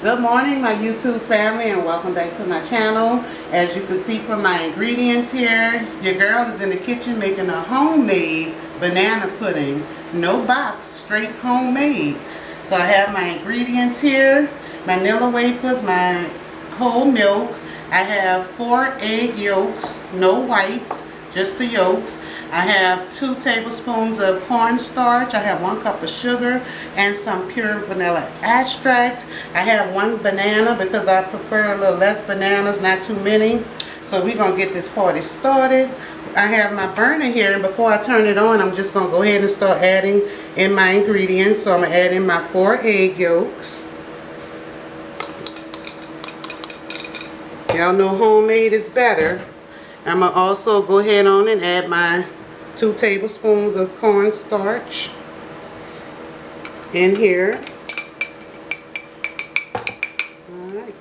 Good morning, my YouTube family, and welcome back to my channel. As you can see from my ingredients here, your girl is in the kitchen making a homemade banana pudding. No box, straight homemade. So I have my ingredients here, vanilla wafers, my whole milk. I have 4 egg yolks, no whites, just the yolks. I have 2 tablespoons of cornstarch. I have 1 cup of sugar and some pure vanilla extract. I have 1 banana because I prefer a little less bananas, not too many. So we're going to get this party started. I have my burner here, and before I turn it on, I'm just going to go ahead and start adding in my ingredients. So I'm going to add in my 4 egg yolks. Y'all know homemade is better. I'm going to also go ahead on and add my 2 tablespoons of cornstarch in here. Alright.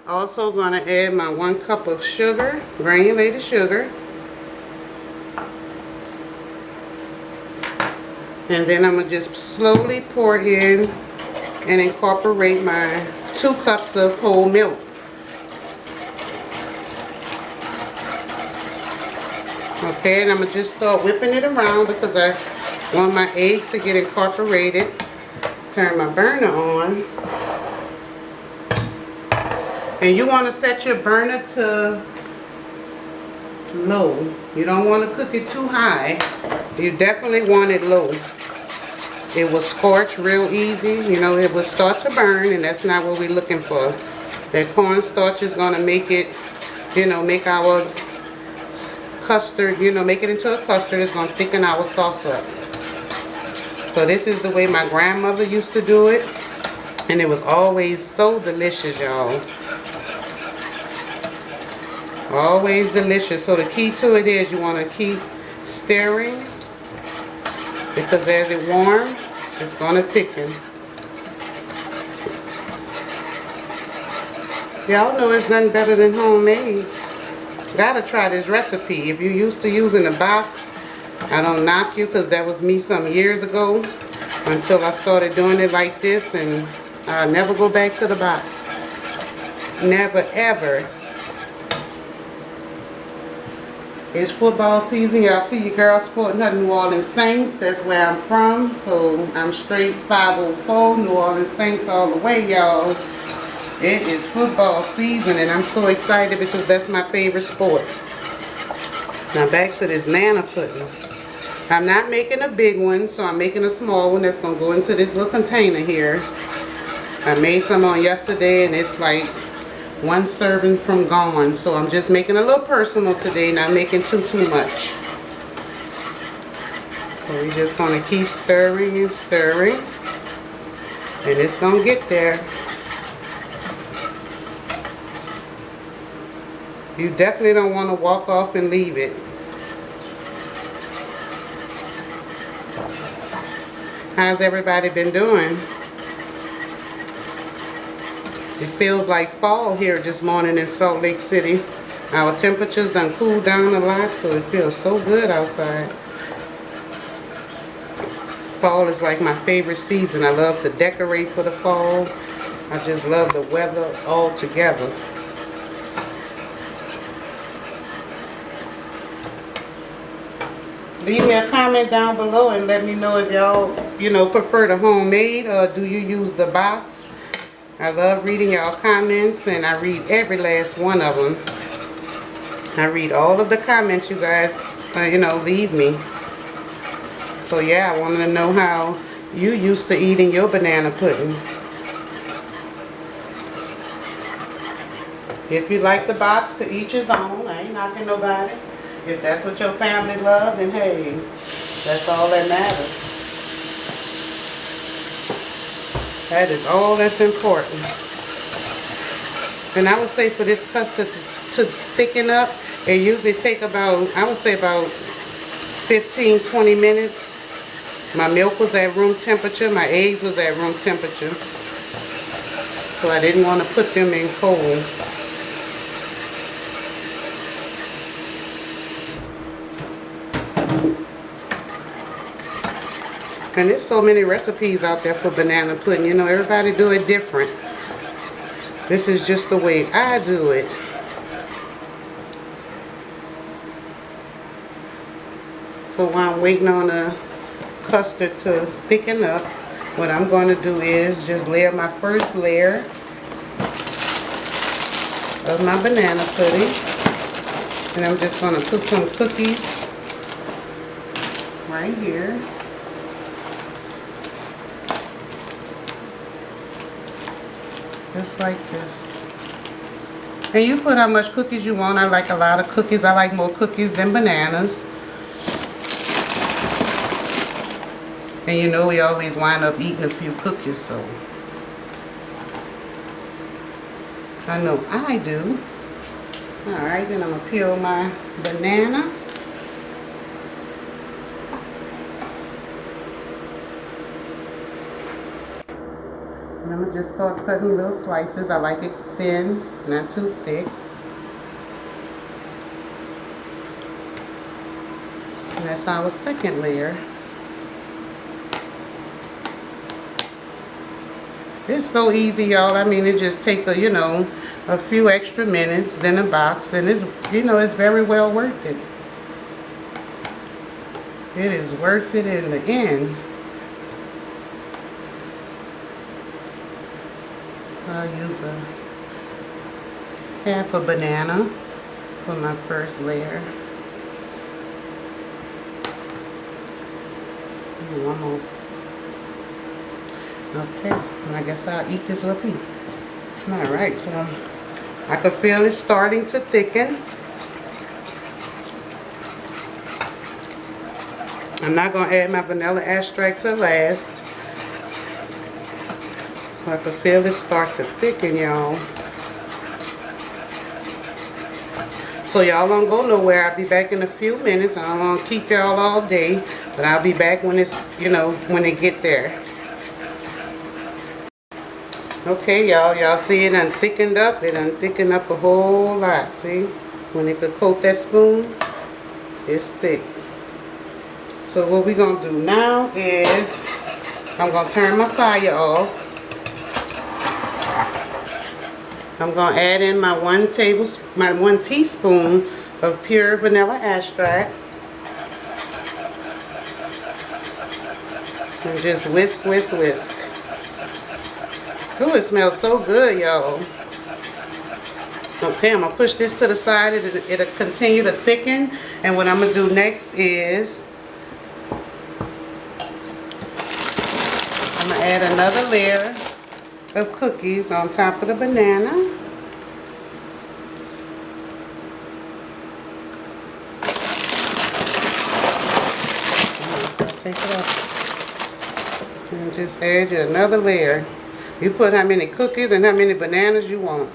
Also going to add my 1 cup of sugar, granulated sugar. And then I'm going to just slowly pour in and incorporate my 2 cups of whole milk. Okay, and I'm going to just start whipping it around because I want my eggs to get incorporated. Turn my burner on. And you want to set your burner to low. You don't want to cook it too high. You definitely want it low. It will scorch real easy. You know, it will start to burn, and that's not what we're looking for. That cornstarch is going to make it, you know, make our custard, you know, make it into a custard. It's going to thicken our sauce up. So this is the way my grandmother used to do it, and it was always so delicious, y'all. Always delicious. So the key to it is you want to keep stirring, because as it warms, it's going to thicken. Y'all know it's nothing better than homemade. Gotta try this recipe. If you're used to using a box, I don't knock you, because that was me some years ago until I started doing it like this, and I'll never go back to the box. Never ever. It's football season. Y'all see your girl sporting her New Orleans Saints. That's where I'm from. So I'm straight 504 New Orleans Saints all the way, y'all. It is football season, and I'm so excited because that's my favorite sport. Now back to this Nana pudding. I'm not making a big one, so I'm making a small one that's going to go into this little container here. I made some on yesterday, and it's like 1 serving from gone. So I'm just making a little personal today, not making too much. So we're just going to keep stirring and stirring, and it's going to get there. You definitely don't want to walk off and leave it. How's everybody been doing? It feels like fall here this morning in Salt Lake City. Our temperatures done cooled down a lot, so it feels so good outside. Fall is like my favorite season. I love to decorate for the fall. I just love the weather altogether. Leave me a comment down below and let me know if y'all, you know, prefer the homemade or do you use the box. I love reading y'all comments, and I read every last one of them. I read all of the comments you guys, you know, leave me. So yeah, I wanted to know how you used to eating your banana pudding. If you like the box, to each his own. I ain't knocking nobody. If that's what your family love, then hey, that's all that matters. That is all that's important. And I would say for this custard to thicken up, it usually take about, I would say about 15-20 minutes. My milk was at room temperature, my eggs was at room temperature. So I didn't want to put them in cold. And there's so many recipes out there for banana pudding. You know, everybody do it different. This is just the way I do it. So while I'm waiting on the custard to thicken up, what I'm going to do is just layer my first layer of my banana pudding. And I'm just going to put some cookies right here. Just like this. And you put how much cookies you want. I like a lot of cookies. I like more cookies than bananas. And you know we always wind up eating a few cookies, so I know I do. Alright, then I'm going to peel my banana. And I'm going to just start cutting little slices. I like it thin, not too thick. And that's our second layer. It's so easy, y'all. I mean, it just take a, you know, a few extra minutes than a box, and it's, you know, it's very well worth it. It is worth it in the end. I'll use half a banana for my first layer. And one more. Okay, and I guess I'll eat this little piece. Alright, so I can feel it starting to thicken. I'm not going to add my vanilla extract to last. So I can feel it start to thicken, y'all. So y'all don't go nowhere. I'll be back in a few minutes. I don't want to keep y'all all day, but I'll be back when it's, you know, when it get there. Okay, y'all see it done thickened up. It done thickened up a whole lot. See, when it could coat that spoon, it's thick. So what we're gonna do now is I'm gonna turn my fire off. I'm gonna add in my one teaspoon of pure vanilla extract, and just whisk, whisk, whisk. Ooh, it smells so good, y'all. Okay, I'm going to push this to the side. It'll continue to thicken. And what I'm going to do next is I'm going to add another layer of cookies on top of the banana. Take it up. And just add you another layer. You put how many cookies and how many bananas you want.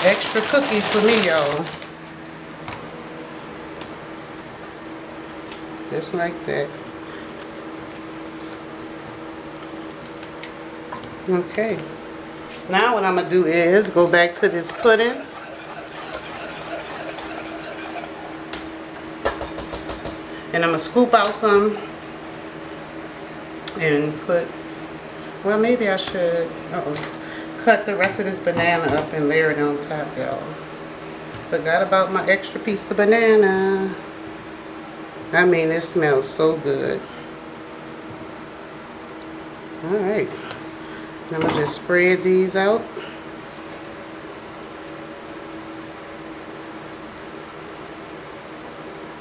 Extra cookies for me, y'all. Just like that. Okay. Now what I'm going to do is go back to this pudding. And I'm going to scoop out some and put, well, maybe I should cut the rest of this banana up and layer it on top, y'all. Forgot about my extra piece of banana. I mean, it smells so good. Alright. I'm going to just spread these out.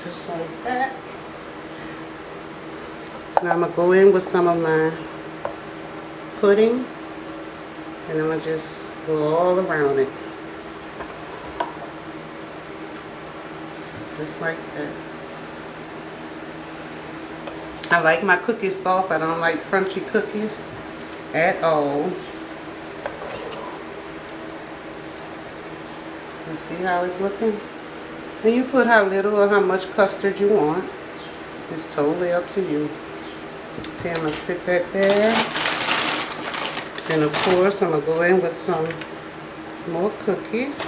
Just like that. Now I'm going to go in with some of my pudding, and I'm going to just go all around it. Just like that. I like my cookies soft. I don't like crunchy cookies at all. You see how it's looking? And you put how little or how much custard you want. It's totally up to you. Okay, I'm going to sit that there. And of course, I'm going to go in with some more cookies.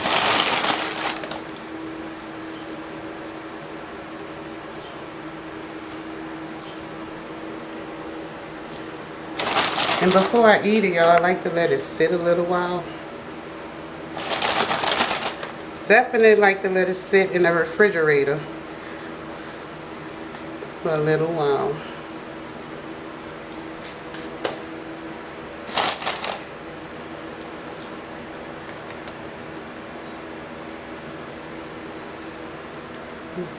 And before I eat it, y'all, I like to let it sit a little while. Definitely like to let it sit in the refrigerator for a little while.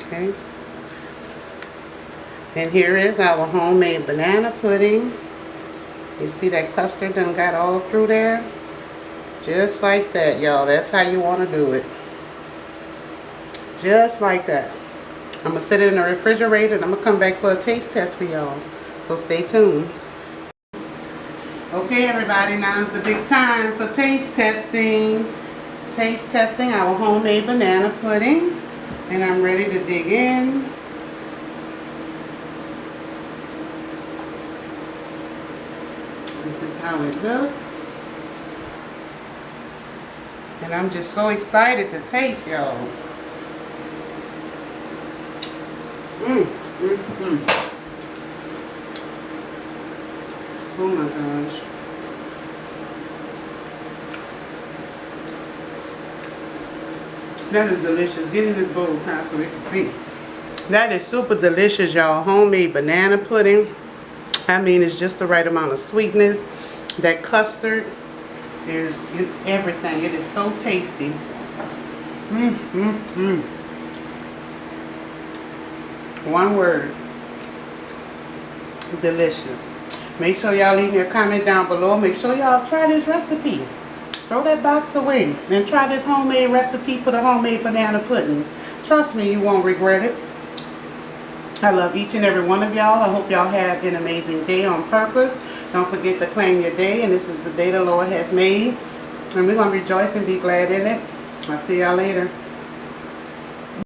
Okay. And here is our homemade banana pudding. You see that custard done got all through there? Just like that, y'all. That's how you want to do it. Just like that. I'm going to set it in the refrigerator and I'm going to come back for a taste test for y'all. So stay tuned. Okay, everybody, now is the big time for taste testing. Taste testing our homemade banana pudding. And I'm ready to dig in. This is how it looks. And I'm just so excited to taste, y'all. Oh my gosh. That is delicious. Get in this bowl, Ty, so we can see. That is super delicious, y'all. Homemade banana pudding. I mean, it's just the right amount of sweetness. That custard is everything. It is so tasty. One word. Delicious. Make sure y'all leave me a comment down below. Make sure y'all try this recipe. Throw that box away and try this homemade recipe for the homemade banana pudding. Trust me, you won't regret it. I love each and every one of y'all. I hope y'all have an amazing day on purpose. Don't forget to claim your day, and this is the day the Lord has made. And we're going to rejoice and be glad in it. I'll see y'all later.